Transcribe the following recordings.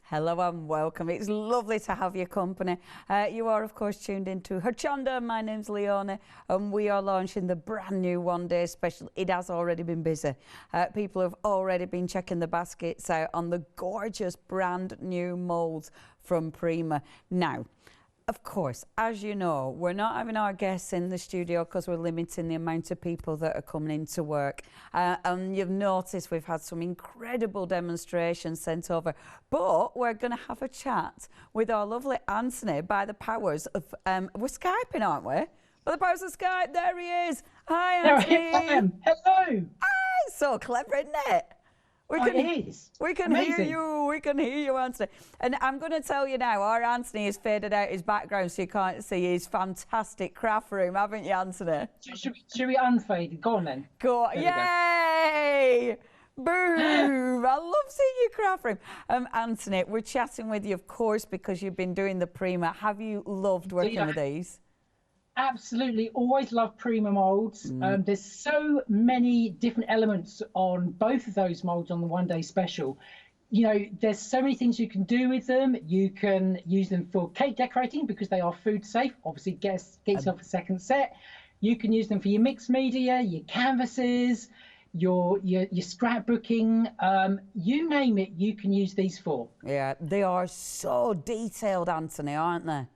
Hello and welcome. It's lovely to have your company. You are, of course, tuned into Hochanda. My name's Leona, and we are launching the brand new one-day special. It has already been busy. People have already been checking the baskets out on the gorgeous brand new moulds from Prima. Now, of course, as you know, we're not having our guests in the studio because we're limiting the amount of people that are coming into work. And you've noticed we've had some incredible demonstrations sent over. But we're going to have a chat with our lovely Anthony by the powers of... we're Skyping, aren't we? By the powers of Skype, there he is. Hi, Anthony. There I am. Hello. Hi, so clever, isn't it? It is. We can hear you. We can hear you, Anthony. And I'm going to tell you now, our Anthony has faded out his background so you can't see his fantastic craft room, haven't you, Anthony? Should we unfade? Go on then. Go on. Yay! Boom! I love seeing your craft room. Anthony, we're chatting with you, of course, because you've been doing the Prima. Have you loved working with these? Absolutely, always love Prima molds. There's so many different elements on both of those molds on the one-day special. You know, there's so many things you can do with them. You can use them for cake decorating because they are food safe. Obviously, get yourself a second set. You can use them for your mixed media, your canvases, your scrapbooking. You name it, you can use these for. Yeah, they are so detailed, Anthony, aren't they?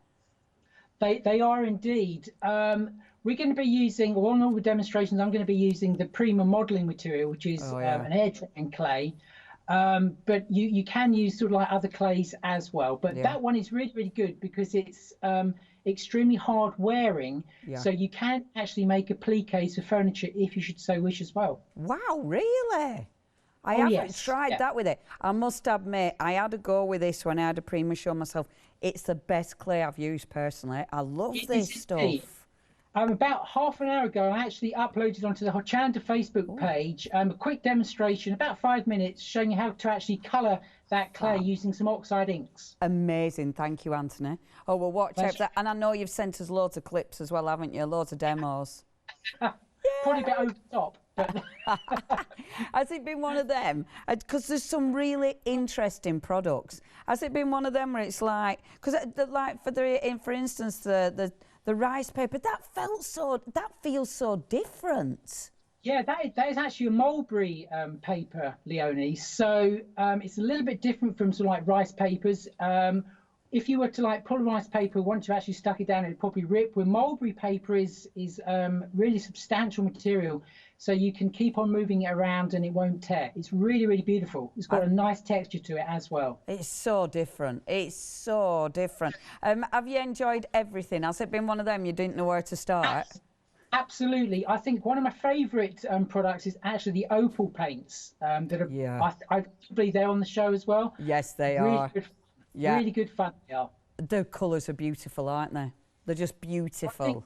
They are indeed. We're going to be using, on all the demonstrations, I'm going to be using the Prima modelling material, which is an air drying clay. But you can use sort of like other clays as well. But that one is really, really good because it's extremely hard wearing. So you can actually make appliques for furniture if you should so wish as well. Wow, really? I haven't tried that with it. I must admit, I had a go with this when I had a Prima show myself. It's the best clay I've used personally. I love this stuff. About half an hour ago, I actually uploaded onto the Hochanda Facebook page a quick demonstration, about 5 minutes, showing you how to actually colour that clay using some oxide inks. Amazing. Thank you, Anthony. Oh, well, watch out for that. And I know you've sent us loads of clips as well, haven't you? Loads of demos. Probably a bit over the top. Has it been one of them? Because there's some really interesting products. Has it been one of them where it's like, because like for instance the rice paper that feels so different. Yeah, that is actually a mulberry paper, Leonie. So it's a little bit different from sort of like rice papers. If you were to like pull rice paper, once you actually stuck it down, it'd probably rip. Where mulberry paper is really substantial material, so you can keep on moving it around and it won't tear. It's really, really beautiful. It's got a nice texture to it as well. It's so different. It's so different. Have you enjoyed everything? Has it been one of them you didn't know where to start? Absolutely. I think one of my favourite products is actually the Opal paints that are. I believe they're on the show as well. Yes, they are. Good. Yeah. Really good fun they are. The colours are beautiful, aren't they? They're just beautiful.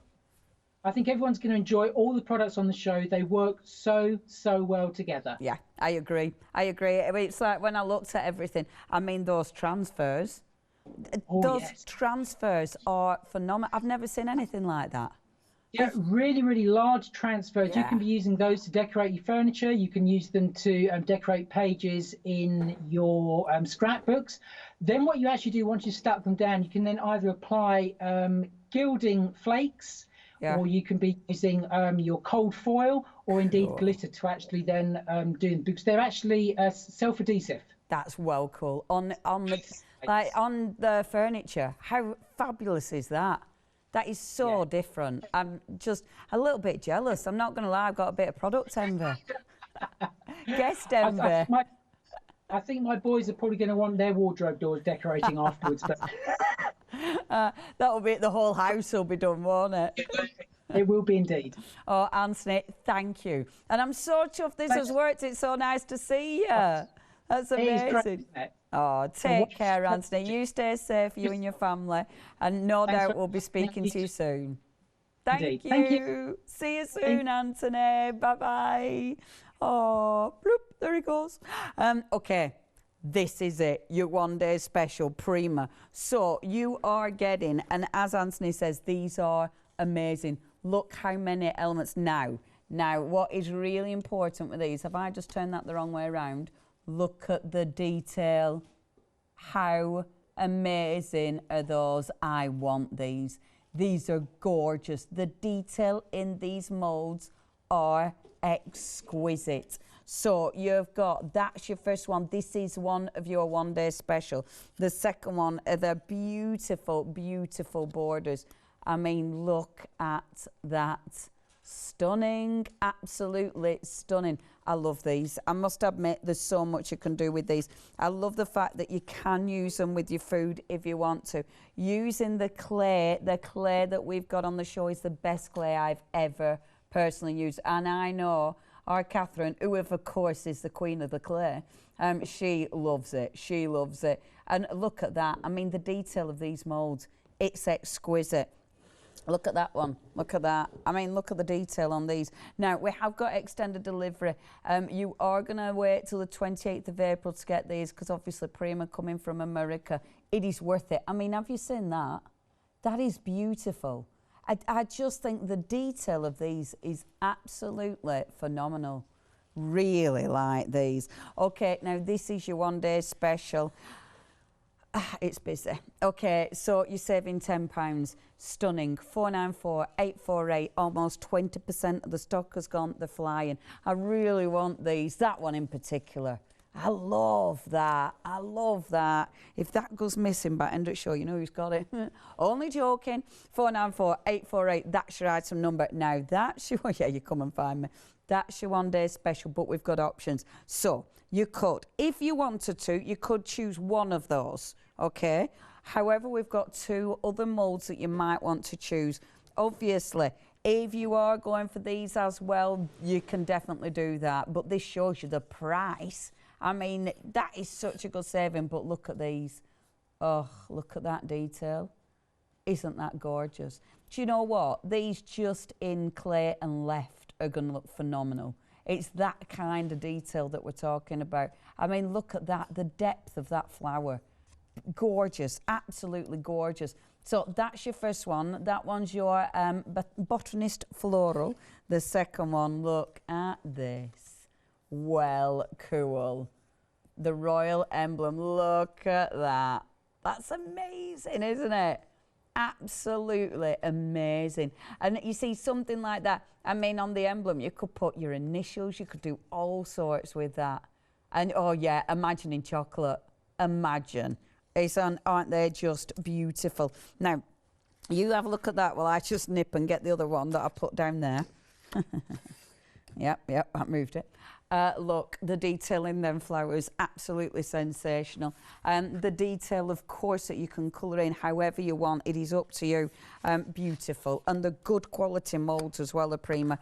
I think everyone's going to enjoy all the products on the show. They work so well together. Yeah, I agree. I agree. I mean, it's like when I looked at everything, I mean, those transfers. Transfers are phenomenal. I've never seen anything like that. Yeah, really, really large transfers. You can be using those to decorate your furniture. You can use them to decorate pages in your scrapbooks. Then what you actually do once you've stuck them down, you can then either apply gilding flakes, or you can be using your cold foil or indeed glitter to actually then do them, because they're actually self-adhesive. That's well cool. On the furniture, how fabulous is that? That is so different. I'm just a little bit jealous. I'm not going to lie, I've got a bit of product envy. Guest envy. I think my boys are probably going to want their wardrobe doors decorating afterwards. But that'll be the whole house will be done, won't it? It will be indeed. Oh, Anthony, thank you. And I'm so chuffed this has worked. It's so nice to see you. That's amazing. It is great. Oh, take care, Anthony. You stay safe, you and your family. And no doubt we'll be speaking to you soon. Thank you. See you soon, Anthony. Bye-bye. Oh, bloop, there he goes. Okay, this is it, your one-day special, Prima. So you are getting, and as Anthony says, these are amazing. Look how many elements now. Now, what is really important with these, have I just turned that the wrong way around? Look at the detail. How amazing are those? I want these. These are gorgeous. The detail in these moulds are exquisite. So you've got, that's your first one. This is one of your one day special. The second one are the beautiful, beautiful borders. I mean, look at that. Stunning, absolutely stunning. I love these. I must admit, there's so much you can do with these. I love the fact that you can use them with your food if you want to. Using the clay that we've got on the show is the best clay I've ever personally used. And I know our Catherine, who of course is the queen of the clay, she loves it. She loves it. And look at that. I mean, the detail of these moulds, it's exquisite. Look at that one. Look at that. I mean, look at the detail on these. Now, we have got extended delivery. You are going to wait till the 28th of April to get these because obviously Prima coming from America. It is worth it. I mean, have you seen that? That is beautiful. I just think the detail of these is absolutely phenomenal. Really like these. Okay, now this is your one day special. It's busy. Okay, so you're saving £10. Stunning. 494 848. Almost 20% of the stock has gone. They're flying. I really want these. That one in particular. I love that. I love that. If that goes missing by end of show, you know who's got it. Only joking. 494 848. That's your item number. Now that's your, yeah, you come and find me. That's your one day special, but we've got options. So you could, if you wanted to, you could choose one of those, okay? However, we've got two other moulds that you might want to choose. Obviously, if you are going for these as well, you can definitely do that. But this shows you the price. I mean, that is such a good saving, but look at these. Oh, look at that detail. Isn't that gorgeous? Do you know what? These just in clay and left are going to look phenomenal. It's that kind of detail that we're talking about. I mean, look at that, the depth of that flower. Gorgeous, absolutely gorgeous. So that's your first one. That one's your botanist floral. The second one, look at this. Well, cool. The royal emblem, look at that. That's amazing, isn't it? Absolutely amazing. And you see something like that, I mean, on the emblem, you could put your initials, you could do all sorts with that. And oh yeah, imagine in chocolate. Imagine. Aren't they just beautiful? Now, you have a look at that while I just nip and get the other one that I put down there. Yep, I moved it. Look, the detail in them flowers, absolutely sensational. The detail, of course, that you can colour in however you want. It is up to you. Beautiful. And the good quality moulds as well, the Prima.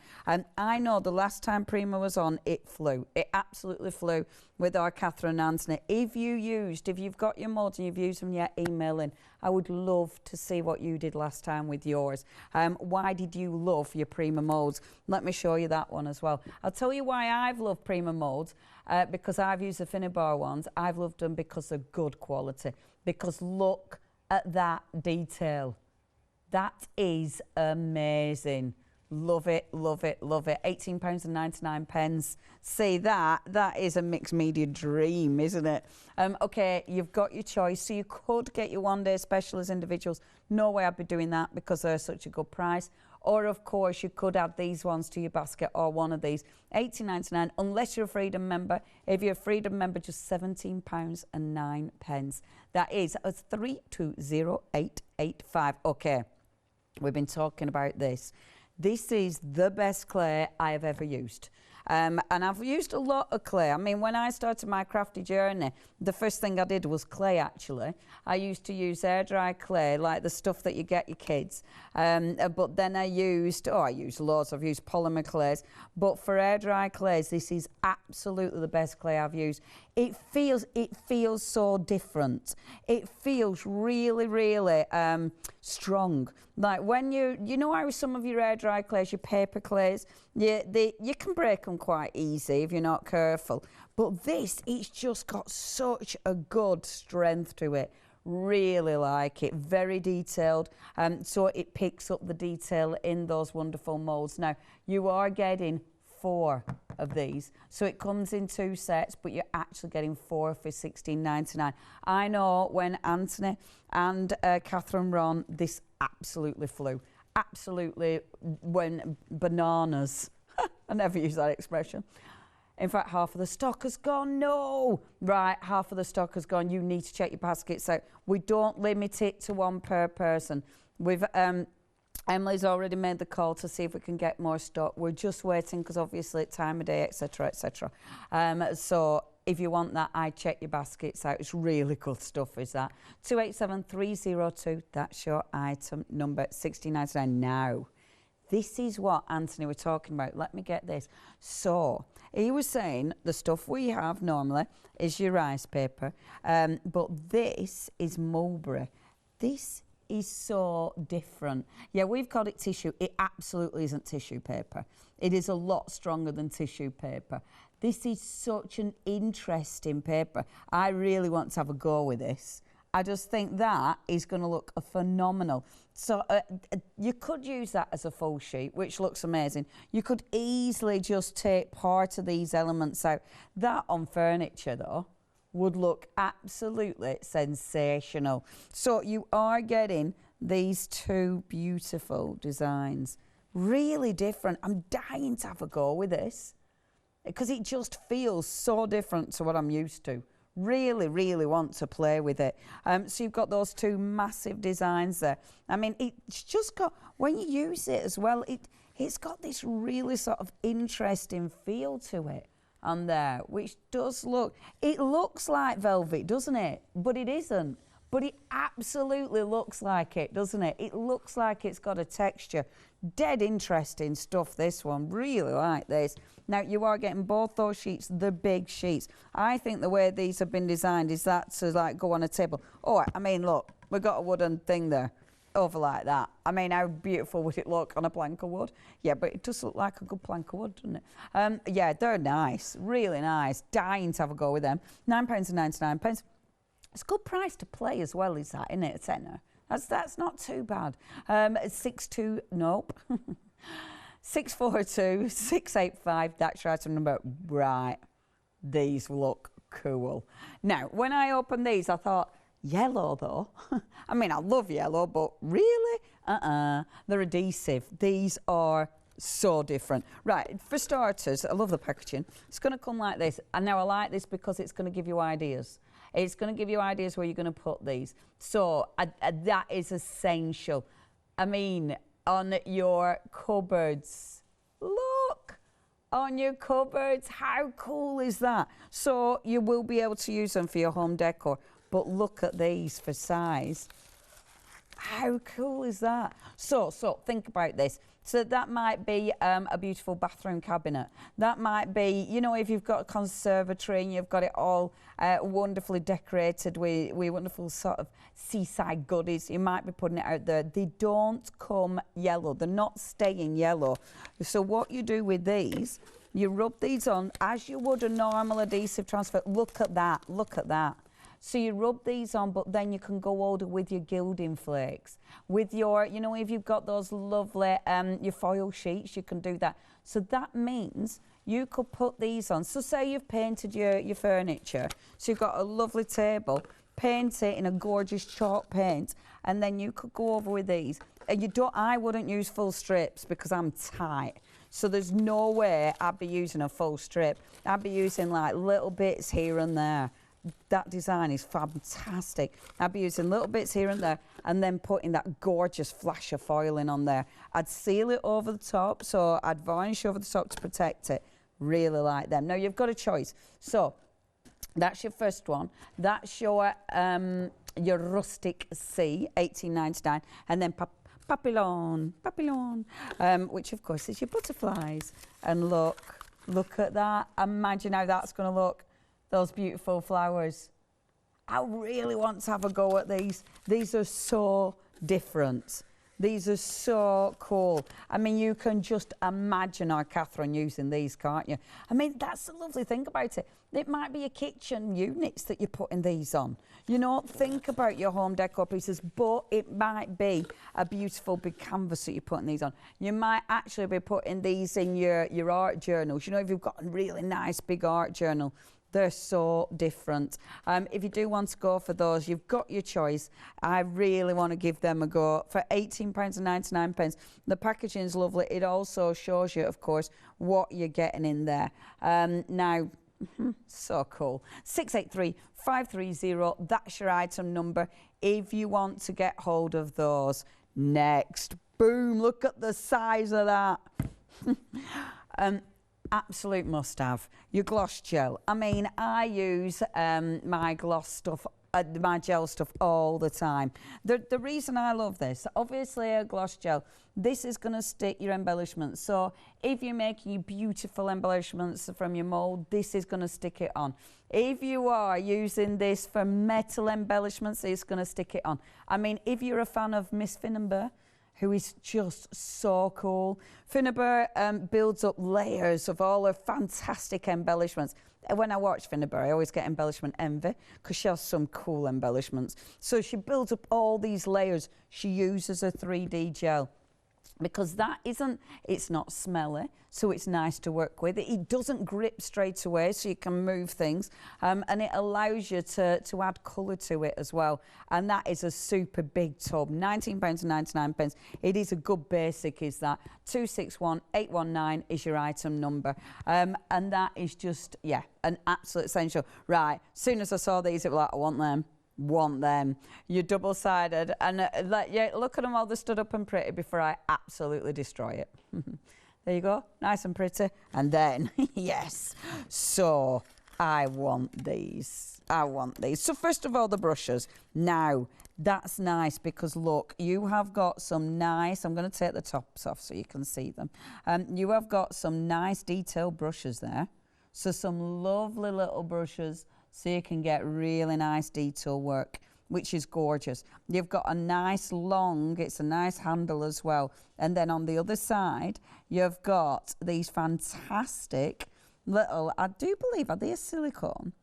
I know the last time Prima was on, it flew. It absolutely flew with our Catherine Anthony. If you've got your moulds and you've used them yet, email in. I would love to see what you did last time with yours. Why did you love your Prima moulds? Let me show you that one as well. I'll tell you why I've loved Prima moulds, because I've used the Finnebar ones. I've loved them because they're good quality. Because look at that detail. That is amazing. Love it, love it, love it. £18.99. See that? That is a mixed media dream, isn't it? Okay, you've got your choice. So you could get your one day special as individuals. No way I'd be doing that because they're such a good price. Or, of course, you could add these ones to your basket or one of these. £18.99, unless you're a Freedom member. If you're a Freedom member, just £17.09. That is 320885. Okay, we've been talking about this. This is the best clay I have ever used. And I've used a lot of clay. I mean, when I started my crafty journey, the first thing I did was clay, actually. I used to use air-dry clay, like the stuff that you get your kids. But then I used loads. I've used polymer clays. But for air-dry clays, this is absolutely the best clay I've used. It feels so different. It feels really, really strong. Like when you know how some of your air-dry clays, your paper clays, you can break them quite easy if you're not careful. But this, it's just got such a good strength to it. Really like it. Very detailed. So it picks up the detail in those wonderful moulds. Now, you are getting 4 of these. So it comes in 2 sets, but you're actually getting 4 for $16.99. I know when Anthony and Catherine were on, this absolutely flew. Absolutely went bananas. I never use that expression. In fact, half of the stock has gone. No! Right, half of the stock has gone. You need to check your baskets out. We don't limit it to 1 per person. We've Emily's already made the call to see if we can get more stock. We're just waiting because obviously it's time of day, etc., etc. So if you want that, I check your baskets out. It's really good stuff, is that? 287302, that's your item number, $16.99 now. This is what Anthony were talking about. Let me get this. So he was saying the stuff we have normally is your rice paper, but this is mulberry. This is so different. Yeah, we've called it tissue. It absolutely isn't tissue paper. It is a lot stronger than tissue paper. This is such an interesting paper. I really want to have a go with this. I just think that is going to look phenomenal. So you could use that as a full sheet, which looks amazing. You could easily just take part of these elements out. That on furniture, though, would look absolutely sensational. So you are getting these 2 beautiful designs. Really different. I'm dying to have a go with this because it just feels so different to what I'm used to. Really, really want to play with it. So you've got those 2 massive designs there. I mean, it's just got, when you use it as well, it's got this really sort of interesting feel to it on there, which does look, it looks like velvet, doesn't it? But it isn't. But it absolutely looks like it, doesn't it? It looks like it's got a texture. Dead interesting stuff, this one. Really like this. Now, you are getting both those sheets, the big sheets. I think the way these have been designed is that to, like, go on a table. Oh, I mean, look, we've got a wooden thing there over like that. I mean, how beautiful would it look on a plank of wood? Yeah, but it does look like a good plank of wood, doesn't it? Yeah, they're nice, really nice. Dying to have a go with them. £9.99. It's a good price to play as well, is that, isn't it? A tenner. That's not too bad. 642 685, that's your item number. Right, these look cool. Now, when I opened these, I thought, yellow though? I mean, I love yellow, but really? They're adhesive. These are so different. Right, for starters, I love the packaging. It's going to come like this. And now I like this because it's going to give you ideas. It's going to give you ideas where you're going to put these. So that is essential. I mean, on your cupboards. Look, on your cupboards. How cool is that? So you will be able to use them for your home decor. But look at these for size. How cool is that? So think about this. So that might be a beautiful bathroom cabinet. That might be, you know, if you've got a conservatory and you've got it all wonderfully decorated with wonderful sort of seaside goodies, you might be putting it out there. They don't come yellow. They're not staying yellow. So what you do with these, you rub these on as you would a normal adhesive transfer. Look at that. Look at that. So you rub these on, but then you can go older with your gilding flakes. With your, you know, if you've got those lovely, your foil sheets, you can do that. So that means you could put these on. So say you've painted your furniture. So you've got a lovely table, paint it in a gorgeous chalk paint, and then you could go over with these. And I wouldn't use full strips because I'm tight. So there's no way I'd be using a full strip. I'd be using like little bits here and there. That design is fantastic. I'd be using little bits here and there and then putting that gorgeous flash of foiling on there. I'd seal it over the top, so I'd varnish over the top to protect it. Really like them. Now, you've got a choice. So that's your first one. That's your rustic sea, $18.99, and then papillon, which of course is your butterflies. And look at that. Imagine how that's going to look. Those beautiful flowers. I really want to have a go at these. These are so different. These are so cool. I mean, you can just imagine our Catherine using these, can't you? I mean, that's the lovely thing about it. It might be your kitchen units that you're putting these on. You know, think about your home decor pieces, but it might be a beautiful big canvas that you're putting these on. You might actually be putting these in your art journals. You know, if you've got a really nice big art journal, they're so different. If you do want to go for those, you've got your choice. I really want to give them a go. For £18.99, the packaging is lovely. It also shows you, of course, what you're getting in there. Now, so cool. 683-530, that's your item number if you want to get hold of those. Next, boom, look at the size of that. Absolute must have your gloss gel. I mean, I use my gloss stuff, my gel stuff all the time. The reason I love this, obviously a gloss gel, this is going to stick your embellishments. So if you're making beautiful embellishments from your mould, this is going to stick it on. If you are using this for metal embellishments, it's going to stick it on. I mean, if you're a fan of Miss Finneber, who is just so cool. Finneber builds up layers of all her fantastic embellishments. When I watch Finneber, I always get embellishment envy because she has some cool embellishments. So she builds up all these layers. She uses a 3D gel because it's not smelly, so it's nice to work with. It doesn't grip straight away, so you can move things, and it allows you to add colour to it as well. And that is a super big tub, £19.99. It is a good basic, is that. 261819 is your item number, and that is just, yeah, an absolute essential. Right, as soon as I saw these, it was like, I want them. You're double-sided, and yeah, look at them all. They're stood up and pretty before I absolutely destroy it. There you go, nice and pretty. And then yes, so I want these. So first of all, the brushes. Now that's nice because look, you have got some nice, I'm going to take the tops off so you can see them. You have got some nice detailed brushes there, so some lovely little brushes, so you can get really nice detail work, which is gorgeous. You've got a nice long, it's a nice handle as well. And then on the other side, you've got these fantastic little, I do believe, are they a silicone?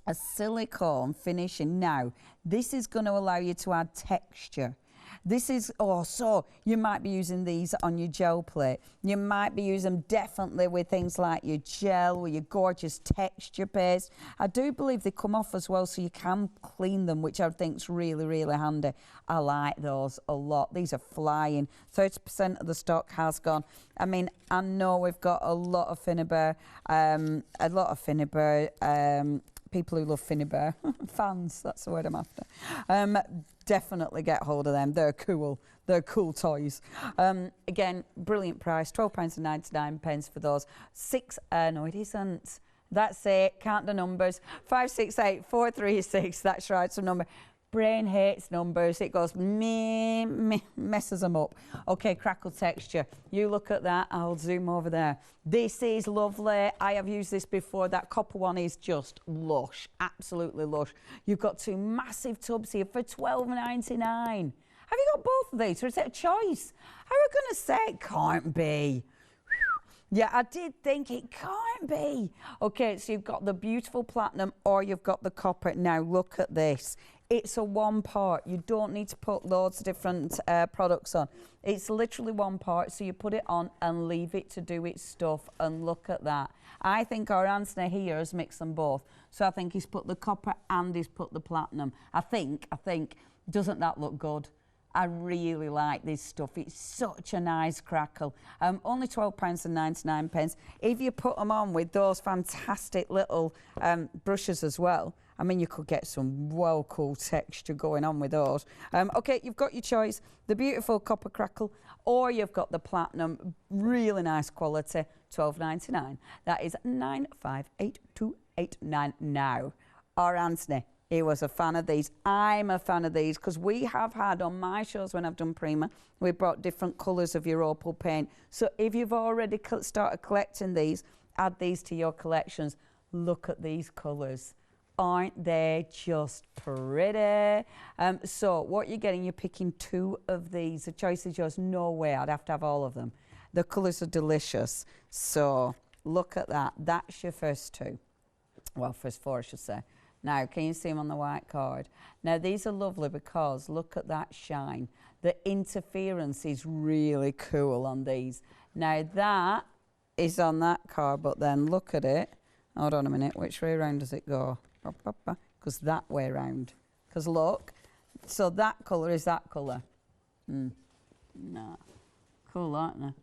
A silicone finishing. Now, this is going to allow you to add texture. This is, so you might be using these on your gel plate. You might be using them definitely with things like your gel, with your gorgeous texture paste. I do believe they come off as well, so you can clean them, which I think is really, really handy. I like those a lot. These are flying. 30% of the stock has gone. I mean, I know we've got a lot of Finneber, people who love Finneber, fans, that's the word I'm after. Definitely get hold of them. They're cool. They're cool toys. Again, brilliant price, £12.99 for those. No, it isn't. That's it. Count the numbers. 568436. That's your item number. Brain hates numbers. It goes messes them up. Okay, crackle texture. You look at that. I'll zoom over there. This is lovely. I have used this before. That copper one is just lush, absolutely lush. You've got two massive tubs here for £12.99. Have you got both of these, or is it a choice? I was going to say it can't be. Yeah, I did think it can't be. Okay, so you've got the beautiful platinum or you've got the copper. Now look at this. It's a one part. You don't need to put loads of different products on. It's literally one part, so you put it on and leave it to do its stuff, and look at that. I think our Anthony here has mixed them both. So I think he's put the copper and he's put the platinum. I think, doesn't that look good? I really like this stuff. It's such a nice crackle. Only £12.99. If you put them on with those fantastic little brushes as well, I mean, you could get some well cool texture going on with those. Okay, you've got your choice, the beautiful copper crackle, or you've got the platinum, really nice quality, £12.99. That is 958289 now. Our Anthony, he was a fan of these. I'm a fan of these because we have had on my shows when I've done Prima, we brought different colours of your opal paint. So if you've already started collecting these, add these to your collections. Look at these colours. aren't they just pretty? So what you're getting, you're picking 2 of these. The choice is yours. No way, I'd have to have all of them. The colours are delicious. So look at that. That's your first 2. Well, first 4, I should say. Now, can you see them on the white card? Now, these are lovely because look at that shine. The interference is really cool on these. Now, that is on that card, but then look at it. Hold on a minute. Which way around does it go? Because that way around. Because look. So that colour is that colour. No. Cool, aren't they?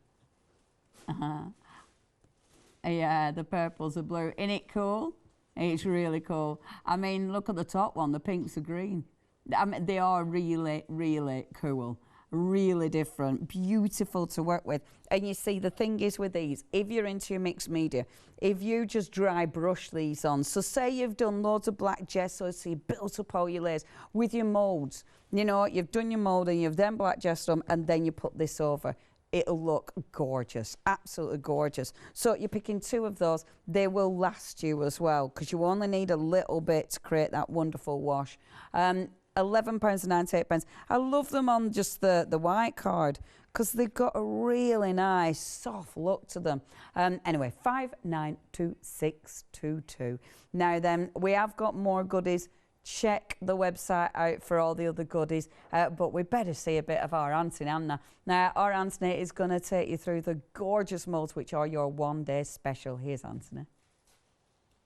Yeah, the purples are blue. Isn't it cool? It's really cool. I mean, look at the top one. The pinks are green. I mean, they are really, really cool. Really different. Beautiful to work with. And you see, the thing is with these, if you're into your mixed media, if you just dry brush these on, so say you've done loads of black gesso, so you built up all your layers with your moulds. You know, you've done your mould and you've then black gesso them, and then you put this over. It'll look gorgeous, absolutely gorgeous. So you're picking 2 of those. They will last you as well because you only need a little bit to create that wonderful wash. £11.98. I love them on just the white card because they've got a really nice soft look to them. Anyway, 592622. Now then, we have got more goodies. Check the website out for all the other goodies, but we better see a bit of our Anthony, Anna. Now, our Anthony is going to take you through the gorgeous moulds, which are your one-day special. Here's Anthony.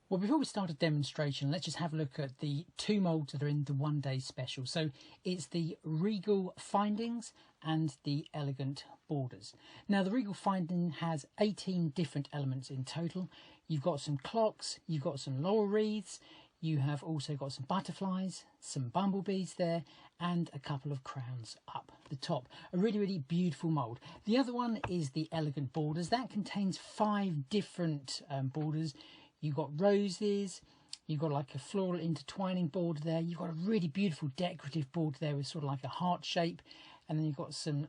Well, before we start a demonstration, let's just have a look at the 2 moulds that are in the one-day special. So it's the Regal Findings and the Elegant Borders. Now, the Regal Finding has 18 different elements in total. You've got some clocks, you've got some laurel wreaths, you have also got some butterflies, some bumblebees there, and a couple of crowns up the top. A really, really beautiful mould. The other one is the Elegant Borders. That contains 5 different borders. You've got roses, you've got like a floral intertwining border there. You've got a really beautiful decorative border there with sort of like a heart shape. And then you've got some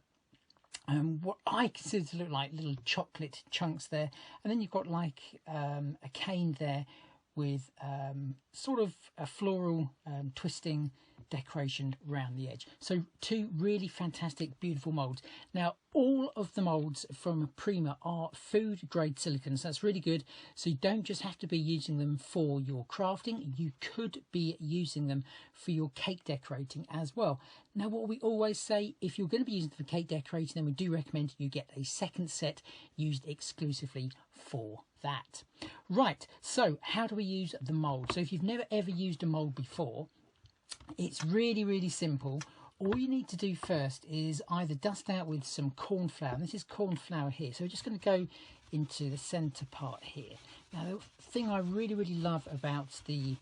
what I consider to look like little chocolate chunks there. And then you've got like a cane there with sort of a floral twisting decoration around the edge. So 2 really fantastic, beautiful moulds. Now, all of the moulds from Prima are food grade silicone, so that's really good. So you don't just have to be using them for your crafting, you could be using them for your cake decorating as well. Now, what we always say, if you're going to be using them for cake decorating, then we do recommend you get a second set used exclusively for that. Right, so how do we use the mould? So if you've never ever used a mould before, it's really, really simple. All you need to do first is either dust out with some corn flour. This is corn flour here. So we're just going to go into the centre part here. Now, the thing I really, really love about the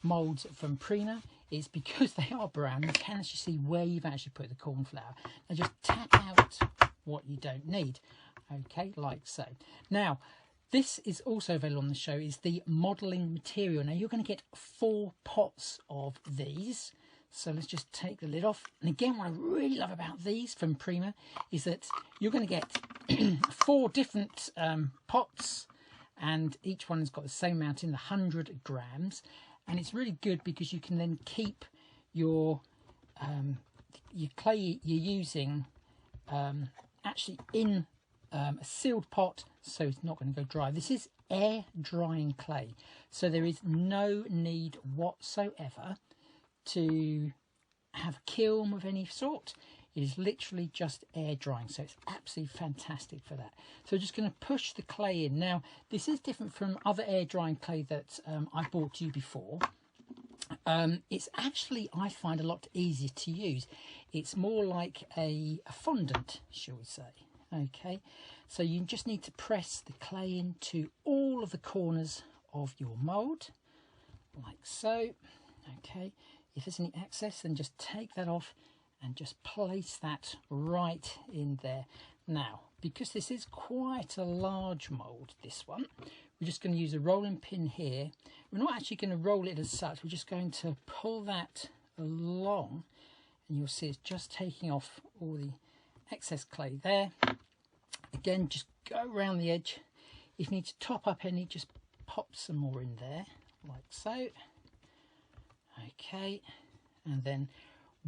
moulds from Prima is because they are brown, you can actually see where you've actually put the corn flour. Now, just tap out what you don't need. Okay, like so. Now, this is also available on the show, is the modelling material. Now, you're going to get 4 pots of these. So let's just take the lid off. And again, what I really love about these from Prima is that you're going to get 4 different pots, and each one has got the same amount in, the 100 grams. And it's really good because you can then keep your clay you're using actually in a sealed pot, so it's not going to go dry. This is air drying clay, so there is no need whatsoever to have a kiln of any sort. It is literally just air drying, so it's absolutely fantastic for that. So just going to push the clay in. Now, this is different from other air drying clay that I bought you before. It's actually, I find, a lot easier to use. It's more like a fondant, shall we say. Okay, so you just need to press the clay into all of the corners of your mould, like so. Okay, if there's any excess, then just take that off and just place that right in there. Now, because this is quite a large mould, this one, we're just going to use a rolling pin here. We're not actually going to roll it as such, we're just going to pull that along, and you'll see it's just taking off all the excess clay there. Again, just go around the edge. If you need to top up any, just pop some more in there, like so. Okay, and then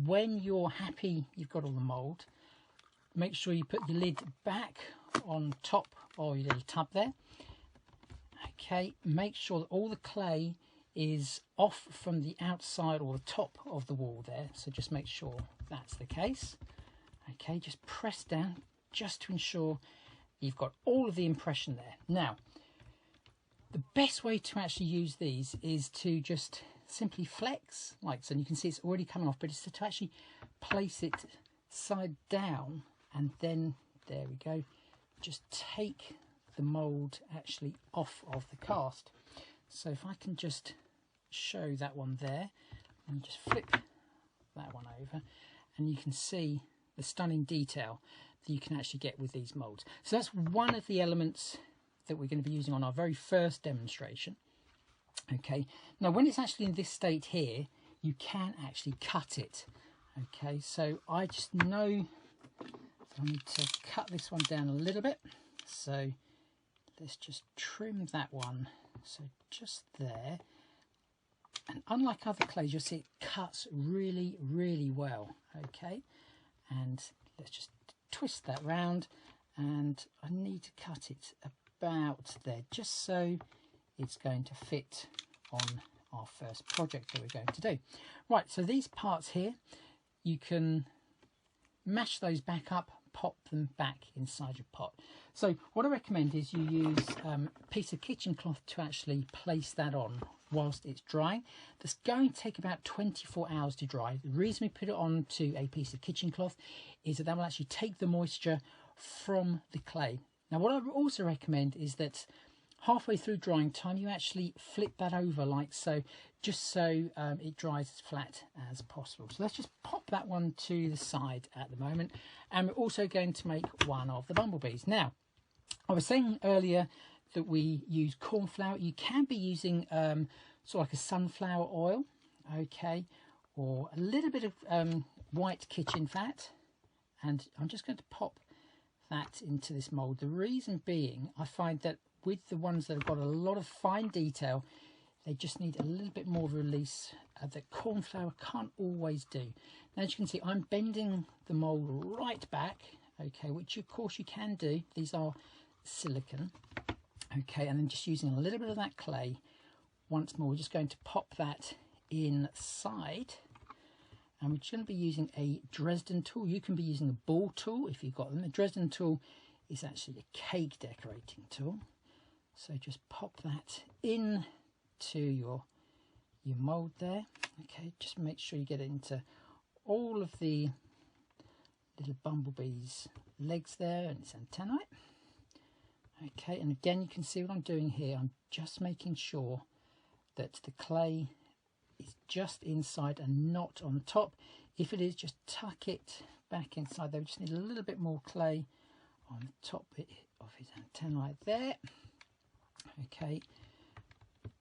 when you're happy you've got all the mould, make sure you put your lid back on top of your little tub there. Okay, make sure that all the clay is off from the outside or the top of the wall there, so just make sure that's the case. Okay, just press down just to ensure you've got all of the impression there. Now, the best way to actually use these is to just simply flex like so, and you can see it's already coming off, but it's to actually place it side down, and then there we go, just take the mould actually off of the cast. So if I can just show that one there and just flip that one over, and you can see the stunning detail that you can actually get with these moulds. So that's one of the elements that we're going to be using on our very first demonstration. Okay, now when it's actually in this state here, you can actually cut it. Okay, so I just know I need to cut this one down a little bit, so let's just trim that one, so just there. And unlike other clays, you'll see it cuts really, really well. Okay, and let's just twist that round, and I need to cut it about there, just so it's going to fit on our first project that we're going to do. Right, so these parts here, you can mash those back up, pop them back inside your pot. So what I recommend is you use a piece of kitchen cloth to actually place that on whilst it's drying. That's going to take about 24 hours to dry. The reason we put it onto a piece of kitchen cloth is that will actually take the moisture from the clay. Now what I would also recommend is that halfway through drying time you actually flip that over like so, just so it dries as flat as possible. So let's just pop that one to the side at the moment, and we're also going to make one of the bumblebees. Now I was saying earlier that we use corn flour. You can be using sort of like a sunflower oil, okay, or a little bit of white kitchen fat, and I'm just going to pop that into this mould. The reason being, I find that with the ones that have got a lot of fine detail, they just need a little bit more release that corn flour can't always do. Now as you can see, I'm bending the mould right back, okay, which of course you can do. These are silicone, okay, and then just using a little bit of that clay once more. We're just going to pop that inside, and we're just going to be using a Dresden tool. You can be using a ball tool if you've got them. A Dresden tool is actually a cake decorating tool. So just pop that in to your mould there. Okay, just make sure you get it into all of the little bumblebees legs there and its antennae. Okay, and again you can see what I'm doing here. I'm just making sure that the clay is just inside and not on the top. If it is, just tuck it back inside there. We just need a little bit more clay on the top bit of his antennae there. Okay,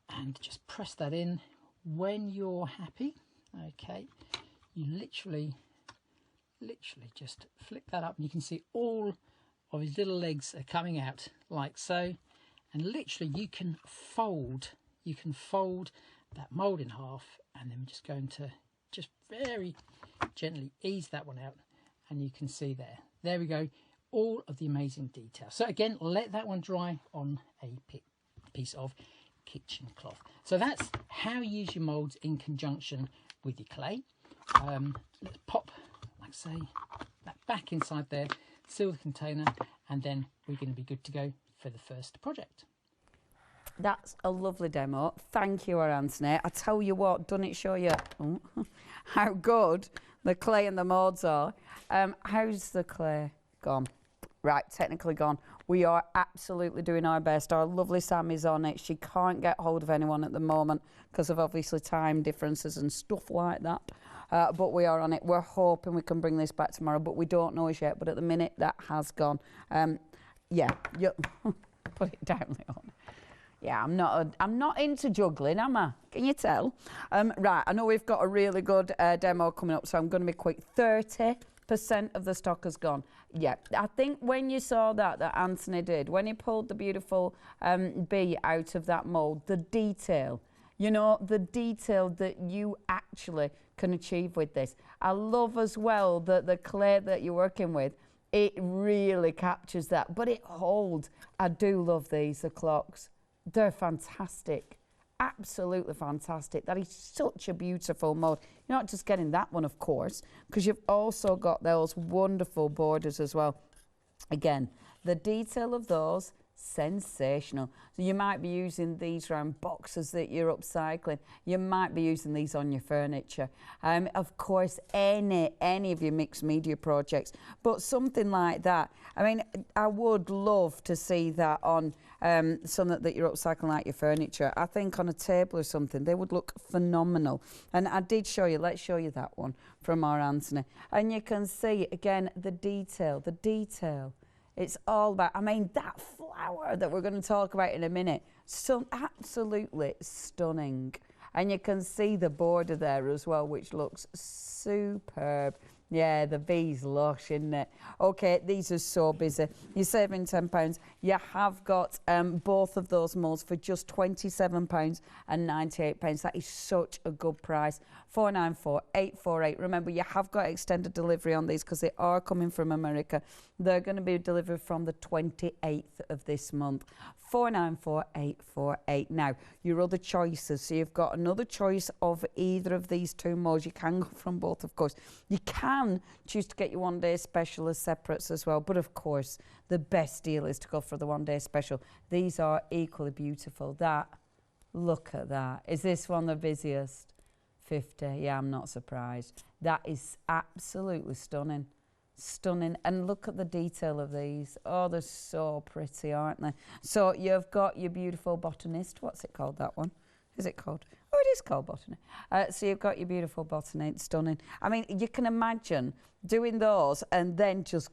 and just press that in. When you're happy, okay, you literally just flick that up, and you can see all of his little legs are coming out like so, and literally you can fold that mould in half, and then we're just going to just very gently ease that one out, and you can see there we go, all of the amazing detail. So again, let that one dry on a piece of kitchen cloth. So that's how you use your moulds in conjunction with your clay. Let's pop, like say, that back inside there, seal the container, and then we're going to be good to go for the first project. That's a lovely demo. Thank you, Anthony. I tell you what, doesn't it show you how good the clay and the moulds are? How's the clay gone? Right, technically gone. We are absolutely doing our best. Our lovely Sammy's on it. She can't get hold of anyone at the moment because of obviously time differences and stuff like that. But we are on it. We're hoping we can bring this back tomorrow, but we don't know as yet. But at the minute, that has gone. Yeah, you put it down, Leon. Yeah, I'm not into juggling, am I? Can you tell? Right, I know we've got a really good demo coming up, so I'm going to be quick. 30% of the stock has gone. Yeah, I think when you saw that Anthony did, when he pulled the beautiful bee out of that mould, the detail, You know, the detail that you actually can achieve with this. I love as well that the clay that you're working with, it really captures that, but it holds. I do love these, the clocks. They're fantastic. Absolutely fantastic. That is such a beautiful mold. You're not just getting that one, of course, because you've also got those wonderful borders as well. Again, the detail of those, sensational. So you might be using these around boxes that you're upcycling. You might be using these on your furniture. Of course, any of your mixed media projects, but something like that. I mean, I would love to see that on something that you're upcycling like your furniture. I think on a table or something, they would look phenomenal. And I did show you, let's show you that one from our Anthony. And you can see, again, the detail. It's all about, I mean, that flower that we're going to talk about in a minute, so absolutely stunning. And you can see the border there as well, which looks superb. Yeah, the V's lush, isn't it? Okay, these are so busy. You're saving £10. You have got both of those molds for just £27.98. That is such a good price. 494-848. Remember, you have got extended delivery on these because they are coming from America. They're going to be delivered from the 28th of this month. 494-848. Now, your other choices. So you've got another choice of either of these two molds. You can go from both, of course. You can choose to get your one-day special as separates as well. But, of course, the best deal is to go for the one-day special. These are equally beautiful. Look at that. Is this one the busiest? 50. Yeah, I'm not surprised. That is absolutely stunning. Stunning. And look at the detail of these. Oh, they're so pretty, aren't they? So you've got your beautiful botanist. What's it called, that one? Is it called? Oh, it is called botany. So you've got your beautiful botany. It's stunning. I mean, you can imagine doing those and then just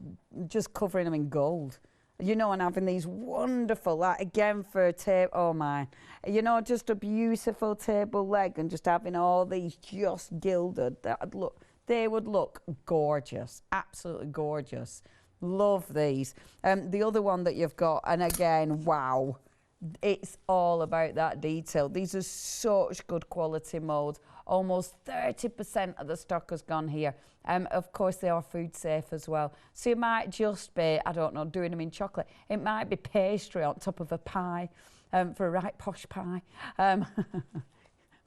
covering them in gold. You know, and having these wonderful, like, again, for a table, oh my, you know, just a beautiful table leg and just having all these just gilded. They would look gorgeous, absolutely gorgeous. Love these. The other one that you've got, and again, wow, it's all about that detail. These are such good quality molds. Almost 30% of the stock has gone here. Of course, they are food safe as well. So you might just be, I don't know, doing them in chocolate. It might be pastry on top of a pie for a right posh pie.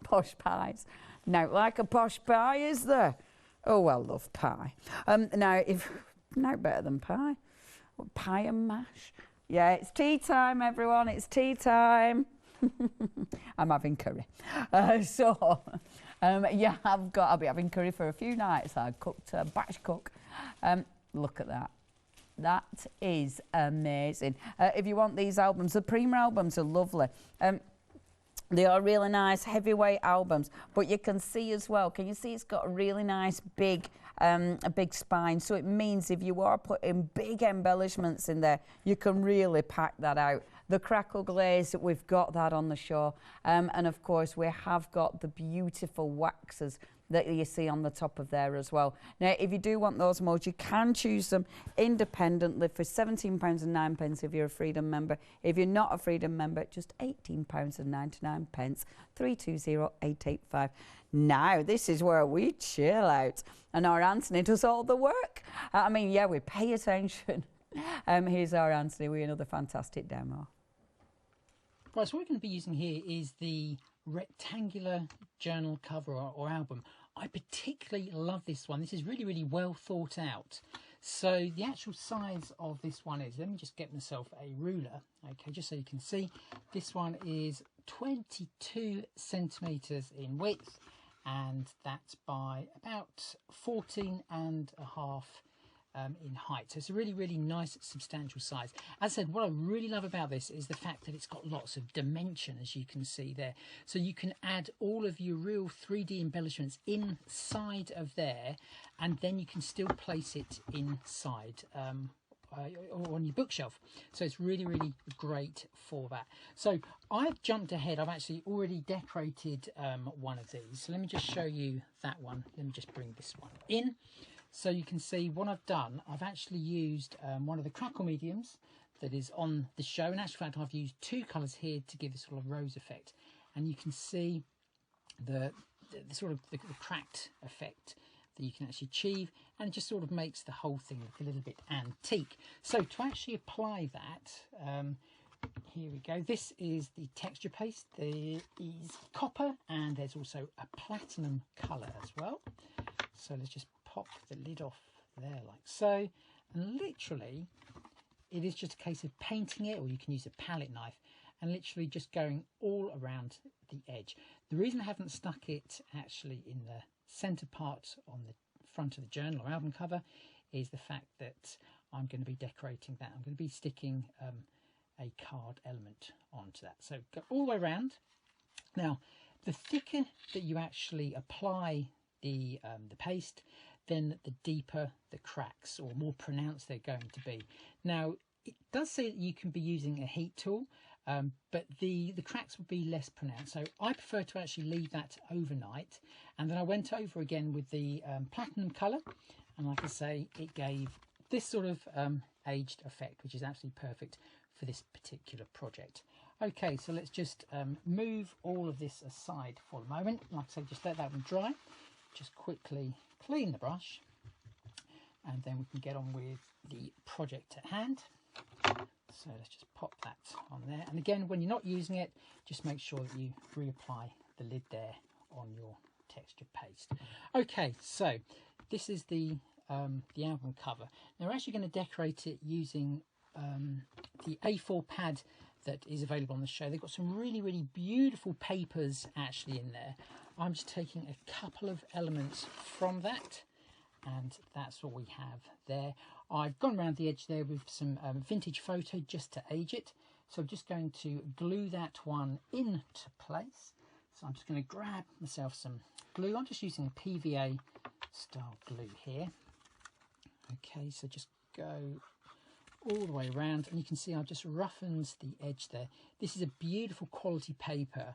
Posh pies. Now, like a posh pie, is there? Oh, well, love pie. Now better than pie. Pie and mash. Yeah, it's tea time, everyone. It's tea time. I'm having curry. You have got, I'll be having curry for a few nights. I cooked, batch cook. Look at that. That is amazing. If you want these albums, the Prima albums are lovely. They are really nice, heavyweight albums, but you can see as well, can you see it's got a really nice big a big spine, so it means if you are putting big embellishments in there, you can really pack that out. The crackle glaze, we've got that on the show, and of course we have got the beautiful waxes that you see on the top of there as well. Now, if you do want those molds, you can choose them independently for £17.09 if you're a Freedom member. If you're not a Freedom member, just £18.99, 320885. Now, this is where we chill out, and our Anthony does all the work. I mean, yeah, we pay attention. Here's our Anthony with another fantastic demo. Right, so what we're going to be using here is the rectangular journal cover or album. I particularly love this one. This is really, really well thought out. So the actual size of this one is, let me just get myself a ruler, okay, just so you can see. This one is 22 centimetres in width, and that's by about 14 and a half in height. So it's a really, really nice, substantial size. As I said, what I really love about this is the fact that it's got lots of dimension, as you can see there. So you can add all of your real 3D embellishments inside of there, and then you can still place it inside or on your bookshelf. So it's really, really great for that. So I've jumped ahead. I've actually already decorated one of these. So let me just show you that one. Let me just bring this one in. So you can see what I've done. I've actually used one of the crackle mediums that is on the show. In actual fact, I've used two colours here to give this sort of rose effect. And you can see the sort of the cracked effect that you can actually achieve, and it just sort of makes the whole thing look a little bit antique. So to actually apply that, here we go. This is the texture paste. There is copper and there's also a platinum colour as well. So let's just pop the lid off there like so, and literally it is just a case of painting it, or you can use a palette knife and literally just going all around the edge. The reason I haven't stuck it actually in the centre part on the front of the journal or album cover is the fact that I'm going to be decorating that. I'm going to be sticking a card element onto that. So go all the way around. Now, the thicker that you actually apply the paste, then the deeper the cracks, or more pronounced they're going to be. Now, it does say that you can be using a heat tool, but the cracks would be less pronounced. So I prefer to actually leave that overnight. And then I went over again with the platinum colour, and like I say, it gave this sort of aged effect, which is absolutely perfect for this particular project. Okay, so let's just move all of this aside for a moment. Like I say, just let that one dry. Just quickly clean the brush, and then we can get on with the project at hand. So let's just pop that on there. And again, when you're not using it, just make sure that you reapply the lid there on your texture paste. Okay, so this is the album cover. Now we're actually going to decorate it using the A4 pad that is available on the show. They've got some really, really beautiful papers actually in there. I'm just taking a couple of elements from that, and that's what we have there. I've gone around the edge there with some vintage photo just to age it. So I'm just going to glue that one into place. So I'm just going to grab myself some glue. I'm just using a PVA style glue here. Okay, so just go all the way around, and you can see I've just roughened the edge there. This is a beautiful quality paper,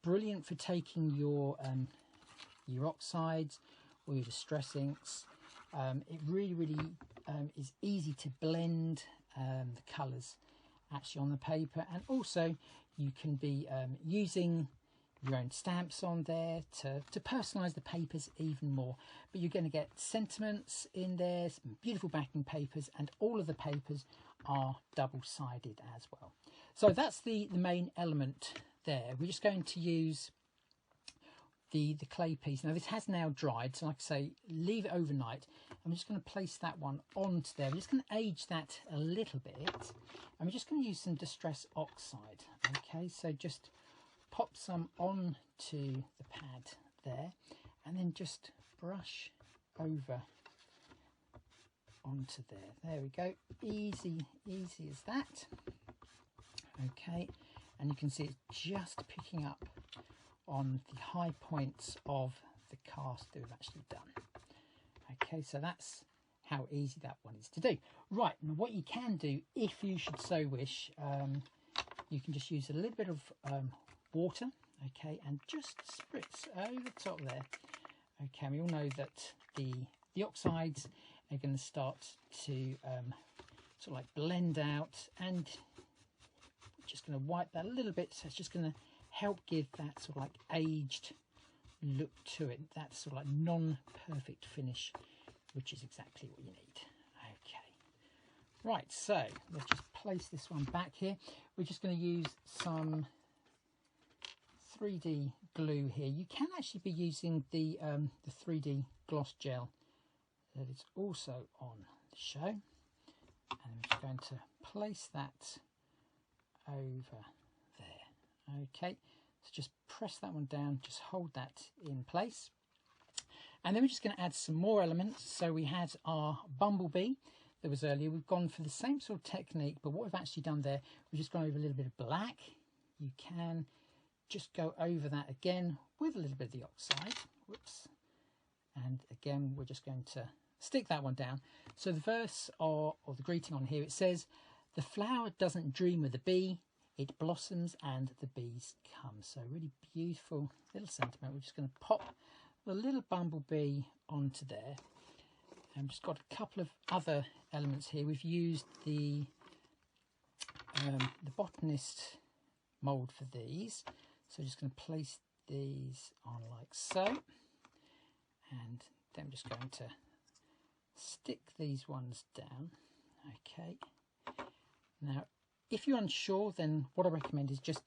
brilliant for taking your oxides or your distress inks. It really, really is easy to blend the colours actually on the paper, and also you can be using your own stamps on there to personalise the papers even more. But you're going to get sentiments in there, some beautiful backing papers, and all of the papers are double-sided as well. So that's the main element there. We're just going to use the clay piece. Now this has now dried, so like I say, leave it overnight. I'm just going to place that one onto there. We're just going to age that a little bit, and we're just going to use some distress oxide. Okay, so just pop some onto the pad there, and then just brush over onto there. There we go. Easy as that. Okay, and you can see it's just picking up on the high points of the cast that we've actually done. Okay, so that's how easy that one is to do. Right, now what you can do, if you should so wish, you can just use a little bit of water, okay, and just spritz over the top there. Okay, and we all know that the oxides are going to start to sort of like blend out, and we're just going to wipe that a little bit, so it's just going to help give that sort of like aged look to it, that sort of like non-perfect finish, which is exactly what you need. Okay, right, so let's just place this one back here. We're just going to use some 3D glue here. You can actually be using the 3D gloss gel that is also on the show, and I'm just going to place that over there. Okay, so just press that one down, just hold that in place, and then we're just going to add some more elements. So we had our bumblebee that was earlier. We've gone for the same sort of technique, but what we've actually done there, we've just gone over a little bit of black. You can just go over that again with a little bit of the oxide. Whoops. And again, we're just going to stick that one down. So the verse or the greeting on here, it says, "The flower doesn't dream of the bee, it blossoms and the bees come." So really beautiful little sentiment. We're just going to pop the little bumblebee onto there. And we've just got a couple of other elements here. We've used the botanist mould for these. So just going to place these on like so, and then I'm just going to stick these ones down. Okay, now if you're unsure, then what I recommend is just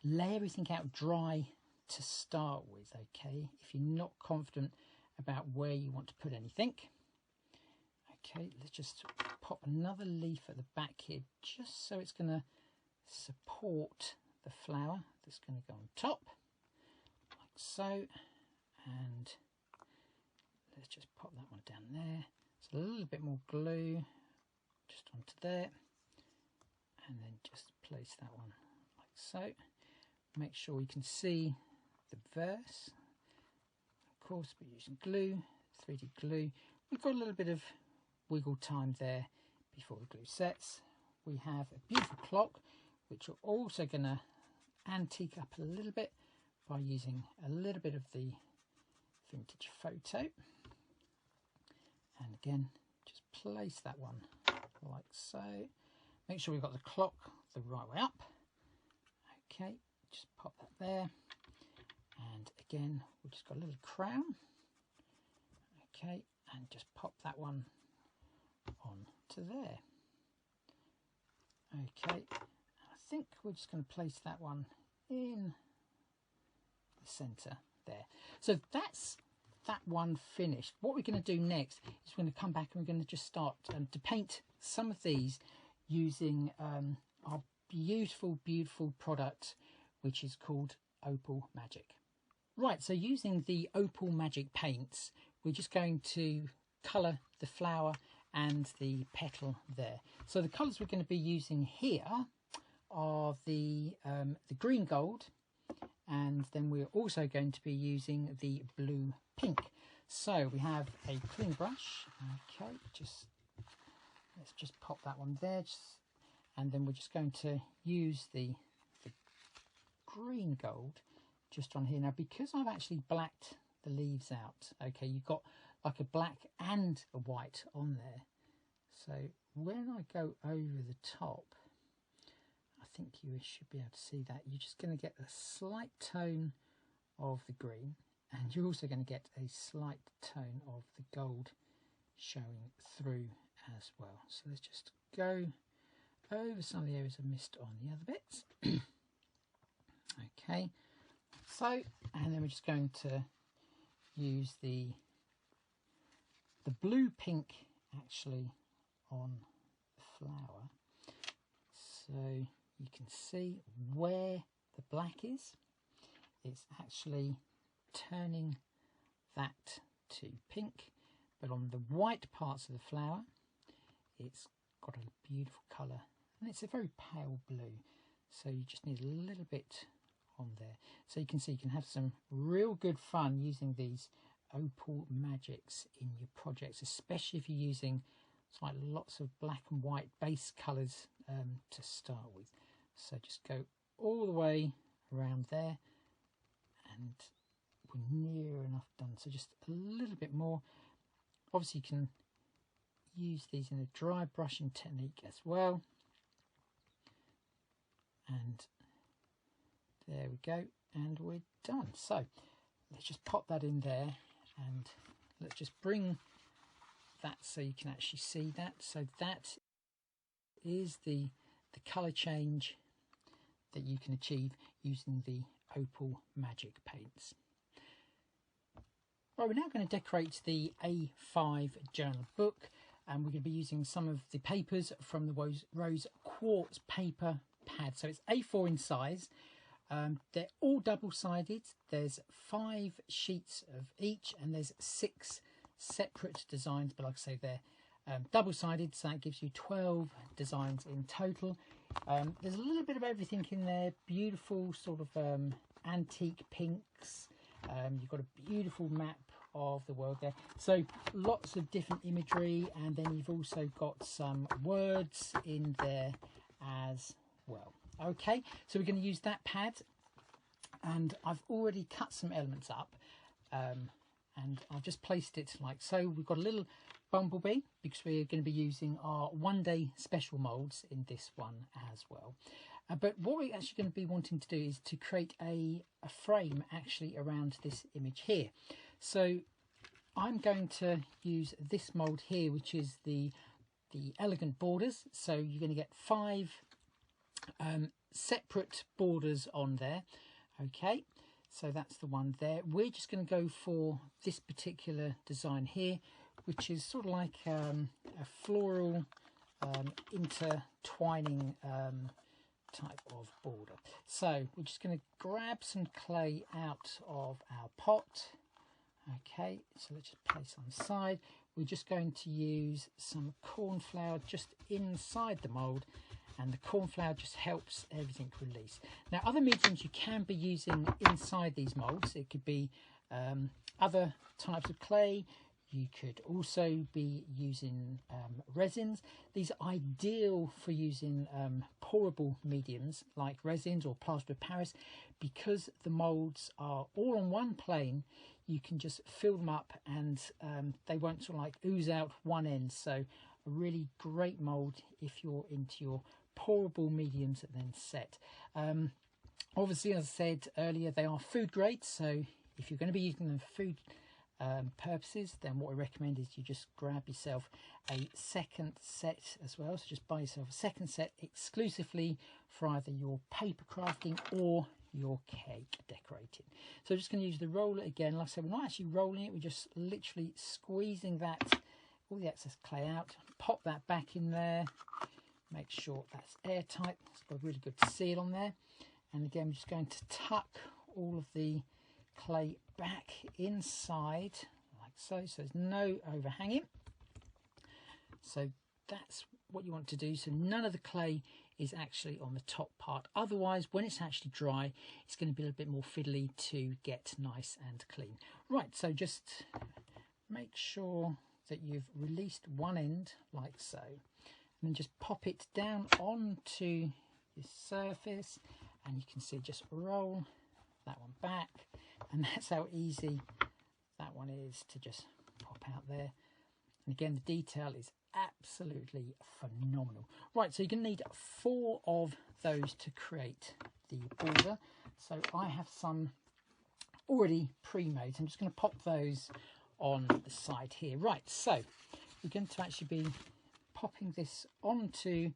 lay everything out dry to start with. Okay, if you're not confident about where you want to put anything. Okay, let's just pop another leaf at the back here, just so it's going to support the flower that's going to go on top, like so. And let's just pop that one down there. So a little bit more glue just onto there, and then just place that one like so. Make sure you can see the verse. Of course, we're using glue, 3D glue. We've got a little bit of wiggle time there before the glue sets. We have a beautiful clock, which we're also going to antique up a little bit by using a little bit of the vintage photo. And again, just place that one like so. Make sure we've got the clock the right way up. Okay, just pop that there. And again, we've just got a little crown. Okay, and just pop that one on to there. Okay, I think we're just going to place that one in the centre there. So that's that one finished. What we're going to do next is we're going to come back and we're going to just start to paint some of these using our beautiful product, which is called Opal Magic. Right, so using the Opal Magic paints, we're just going to colour the flower and the petal there. So the colours we're going to be using here are the green gold, and then we're also going to be using the blue pink. So we have a clean brush. Okay, let's just pop that one there, and then we're just going to use the green gold just on here. Now, because I've actually blacked the leaves out, okay, you've got like a black and a white on there. So when I go over the top, I think you should be able to see that. You're just going to get a slight tone of the green, and you're also going to get a slight tone of the gold showing through as well. So let's just go over some of the areas I missed on the other bits. Okay, so, and then we're just going to use the blue pink actually on the flower, so you can see where the black is. It's actually turning that to pink, but on the white parts of the flower it's got a beautiful colour, and it's a very pale blue, so you just need a little bit on there. So you can see you can have some real good fun using these Opal Magics in your projects, especially if you're using like lots of black and white base colours to start with. So just go all the way around there, and we're near enough done. So just a little bit more. Obviously you can use these in a dry brushing technique as well. And there we go, and we're done. So let's just pop that in there, and let's just bring that so you can actually see that. So that is the colour change that you can achieve using the Opal Magic paints. Right, we're now going to decorate the A5 journal book, and we're going to be using some of the papers from the Rose Quartz paper pad. So it's A4 in size. They're all double-sided. There's 5 sheets of each, and there's 6 separate designs, but like I say, they're double-sided, so that gives you 12 designs in total. There's a little bit of everything in there. Beautiful sort of antique pinks. You've got a beautiful map of the world there, so lots of different imagery, and then you've also got some words in there as well. Okay, so we're going to use that pad, and I've already cut some elements up, and I've just placed it like so. We've got a little bumblebee because we're going to be using our one-day special moulds in this one as well. But what we're actually going to be wanting to do is to create a frame actually around this image here. So I'm going to use this mould here, which is the elegant borders. So you're going to get 5 separate borders on there. Okay, so that's the one there. We're just going to go for this particular design here, which is sort of like a floral intertwining type of border. So we're just going to grab some clay out of our pot. Okay, so let's just place on the side. We're just going to use some corn flour just inside the mould, and the corn flour just helps everything release. Now, other mediums you can be using inside these moulds. It could be other types of clay. You could also be using resins. These are ideal for using pourable mediums like resins or plaster of Paris, because the moulds are all on one plane. You can just fill them up and they won't sort of like ooze out one end. So a really great mould if you're into your pourable mediums and then set. Obviously, as I said earlier, they are food grade. So if you're going to be using them for food purposes, then what I recommend is you just grab yourself a second set as well. So just buy yourself a second set exclusively for either your paper crafting or your cake decorating. So I'm just going to use the roller again. Like I said, we're not actually rolling it, we're just literally squeezing that, all the excess clay out, pop that back in there, make sure that's airtight, it's got a really good seal on there. And again, we're just going to tuck all of the clay back inside like so, so there's no overhanging. So that's what you want to do, so none of the clay is actually on the top part. Otherwise, when it's actually dry, it's going to be a little bit more fiddly to get nice and clean. Right, so just make sure that you've released one end like so, and then just pop it down onto your surface, and you can see just roll that one back, and that's how easy that one is to just pop out there. And again, the detail is absolutely phenomenal. Right, so you're going to need 4 of those to create the border. So I have some already pre-made. I'm just going to pop those on the side here. Right, so we're going to actually be popping this onto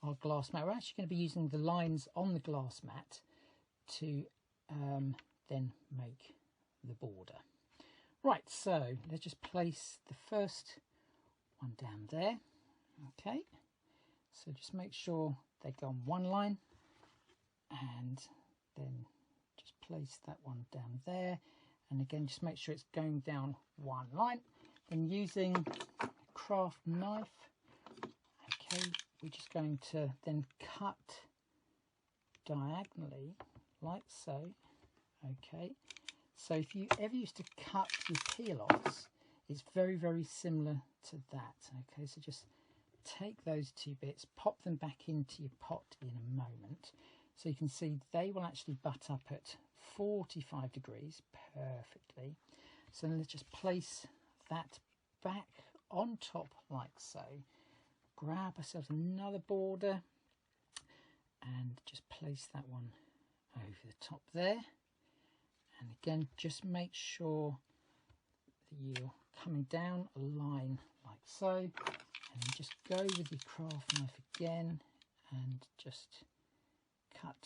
our glass mat. We're actually going to be using the lines on the glass mat to then make the border. Right, so let's just place the first one down there. Okay, so just make sure they go on one line, and then just place that one down there, and again just make sure it's going down one line. Then using a craft knife, okay, we're just going to then cut diagonally like so. Okay, so if you ever used to cut your peel-offs, it's very, very similar to that. Okay, so just take those 2 bits, pop them back into your pot in a moment. So you can see they will actually butt up at 45 degrees perfectly. So then let's just place that back on top like so. Grab ourselves another border and just place that one over the top there. And again, just make sure that you're coming down a line like so, and then just go with your craft knife again and just cut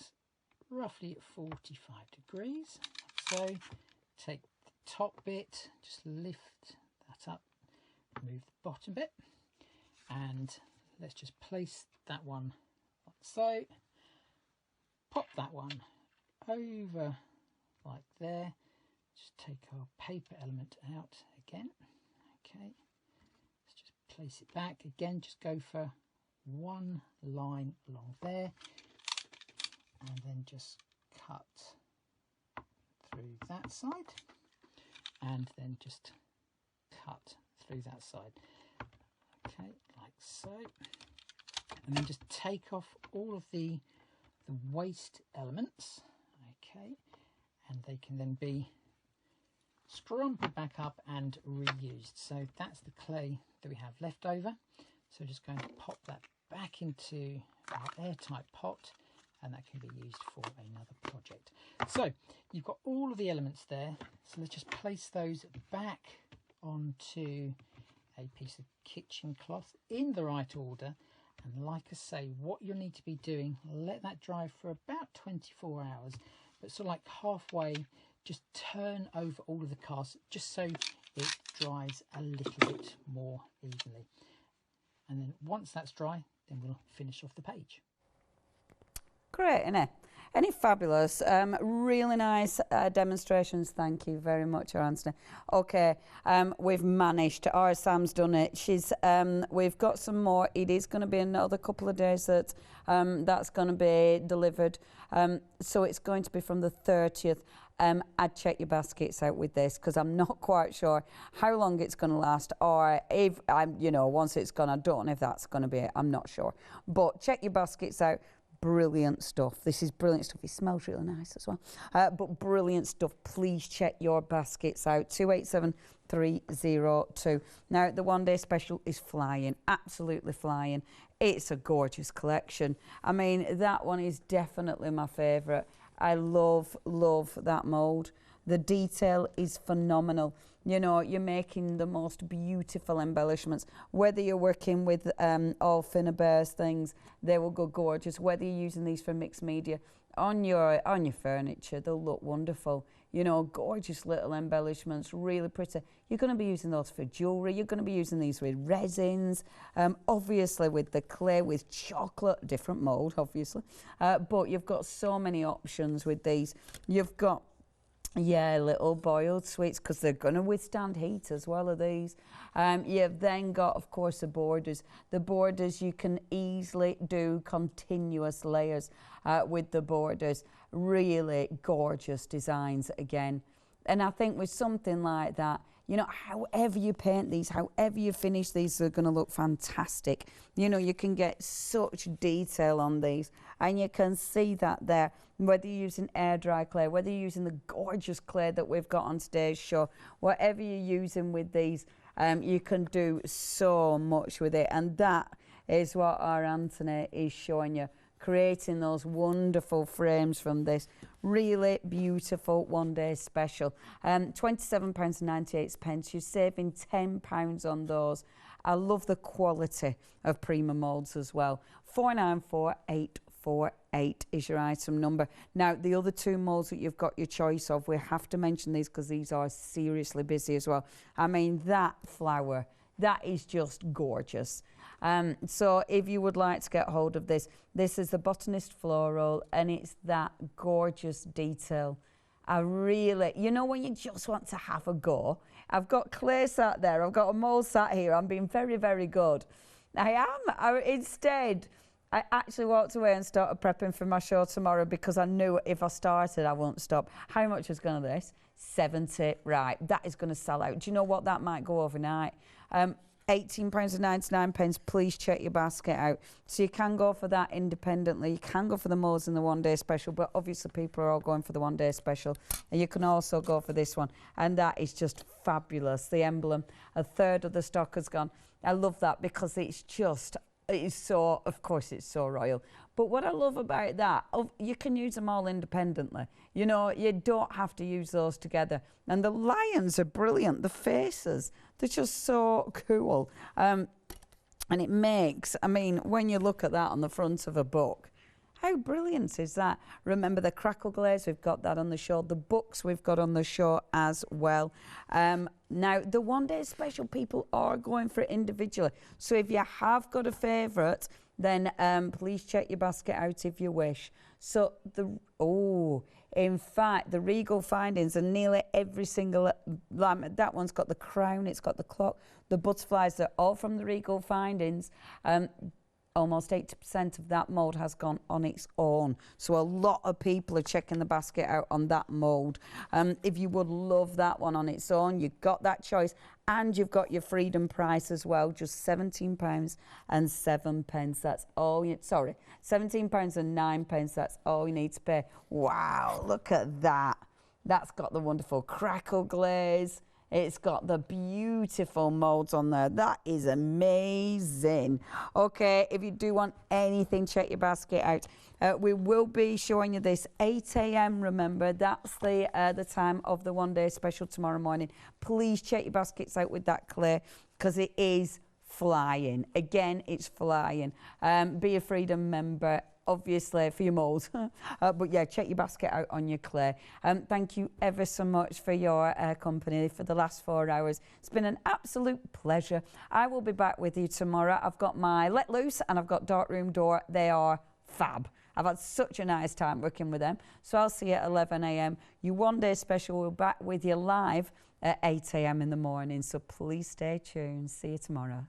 roughly at 45 degrees. So take the top bit, just lift that up, remove the bottom bit, and let's just place that one like so, pop that one over like there, just take our paper element out again. Okay, let's just place it back again, just go for one line along there, and then just cut through that side, and then just cut through that side. Okay, like so, and then just take off all of the waste elements. Okay, and they can then be scrumpled back up and reused. So that's the clay that we have left over. So just going to pop that back into our airtight pot, and that can be used for another project. So you've got all of the elements there, so let's just place those back onto a piece of kitchen cloth in the right order. And like I say, what you'll need to be doing, let that dry for about 24 hours, but sort of like halfway, just turn over all of the casts just so it dries a little bit more evenly. And then once that's dry, then we'll finish off the page. Great, isn't it? Any fabulous, really nice demonstrations. Thank you very much, Anthony. Okay, we've managed. Our Sam's done it. We've got some more. It is going to be another couple of days that that's going to be delivered. So it's going to be from the 30th. I'd check your baskets out with this because I'm not quite sure how long it's going to last, or if once it's gone, I don't know if that's going to be it. I'm not sure, but check your baskets out. Brilliant stuff. This is brilliant stuff. It smells really nice as well. But brilliant stuff. Please check your baskets out. 287302. Now, the one day special is flying. Absolutely flying. It's a gorgeous collection. I mean, that one is definitely my favourite. I love that mould. The detail is phenomenal. You know, you're making the most beautiful embellishments. Whether you're working with all Finnabair's things, they will go gorgeous. Whether you're using these for mixed media, on your furniture, they'll look wonderful. You know, gorgeous little embellishments, really pretty. You're going to be using those for jewellery. You're going to be using these with resins, obviously with the clay, with chocolate, different mould, obviously. But you've got so many options with these. You've got little boiled sweets because they're going to withstand heat as well as these. You've then got, of course, the borders. The borders, you can easily do continuous layers with the borders. Really gorgeous designs again. And I think with something like that, you know, however you paint these, however you finish these, are going to look fantastic. You know, you can get such detail on these, and you can see that there, whether you're using air dry clay, whether you're using the gorgeous clay that we've got on today's show, whatever you're using with these, you can do so much with it. And that is what our Anthony is showing you, creating those wonderful frames from this really beautiful one day special. £27.98. You're saving £10 on those. I love the quality of Prima moulds as well. 494848 is your item number. Now, the other two moulds that you've got your choice of, we have to mention these because these are seriously busy as well. I mean, that flower, that is just gorgeous. So if you would like to get hold of this, this is the Botanist Floral, and it's that gorgeous detail. I really, you know, when you just want to have a go. I've got clay sat there, I've got a mould sat here, I'm being very, very good. Instead, I actually walked away and started prepping for my show tomorrow because I knew if I started, I won't stop. How much was going to this? 70. Right, that is going to sell out. Do you know what? That might go overnight. £18.99. Please check your basket out. So you can go for that independently. You can go for the moulds in the one day special, but obviously people are all going for the one day special. And you can also go for this one. And that is just fabulous. The emblem, a third of the stock has gone. I love that because it's so, of course, it's so royal. But what I love about that, you can use them all independently. You know, you don't have to use those together. And the lions are brilliant. The faces, they're just so cool. And it makes, I mean, when you look at that on the front of a book, how brilliant is that? Remember the crackle glaze, we've got that on the show. The books we've got on the show as well. Now, the one day special, people are going for it individually. So if you have got a favourite, then please check your basket out if you wish. So in fact, the Regal Findings are nearly every single, that one's got the crown, it's got the clock, the butterflies, they're all from the Regal Findings. Almost 80% of that mould has gone on its own. So a lot of people are checking the basket out on that mould. If you would love that one on its own, you've got that choice. And you've got your freedom price as well, just £17.07. That's all you, sorry, £17.09. That's all you need to pay. Wow, look at that. That's got the wonderful crackle glaze. It's got the beautiful moulds on there. That is amazing. Okay, if you do want anything, check your basket out. We will be showing you this 8 a.m. Remember, that's the time of the one-day special tomorrow morning. Please check your baskets out with that clay, because it is flying. Again, it's flying. Be a Freedom member, obviously, for your moulds. But yeah, check your basket out on your clay. Thank you ever so much for your company for the last 4 hours. It's been an absolute pleasure. I will be back with you tomorrow. I've got my Let Loose and I've got Dark Room Door. They are fab. I've had such a nice time working with them. So I'll see you at 11 a.m. Your one-day special, we're back with you live at 8 a.m. in the morning. So please stay tuned. See you tomorrow.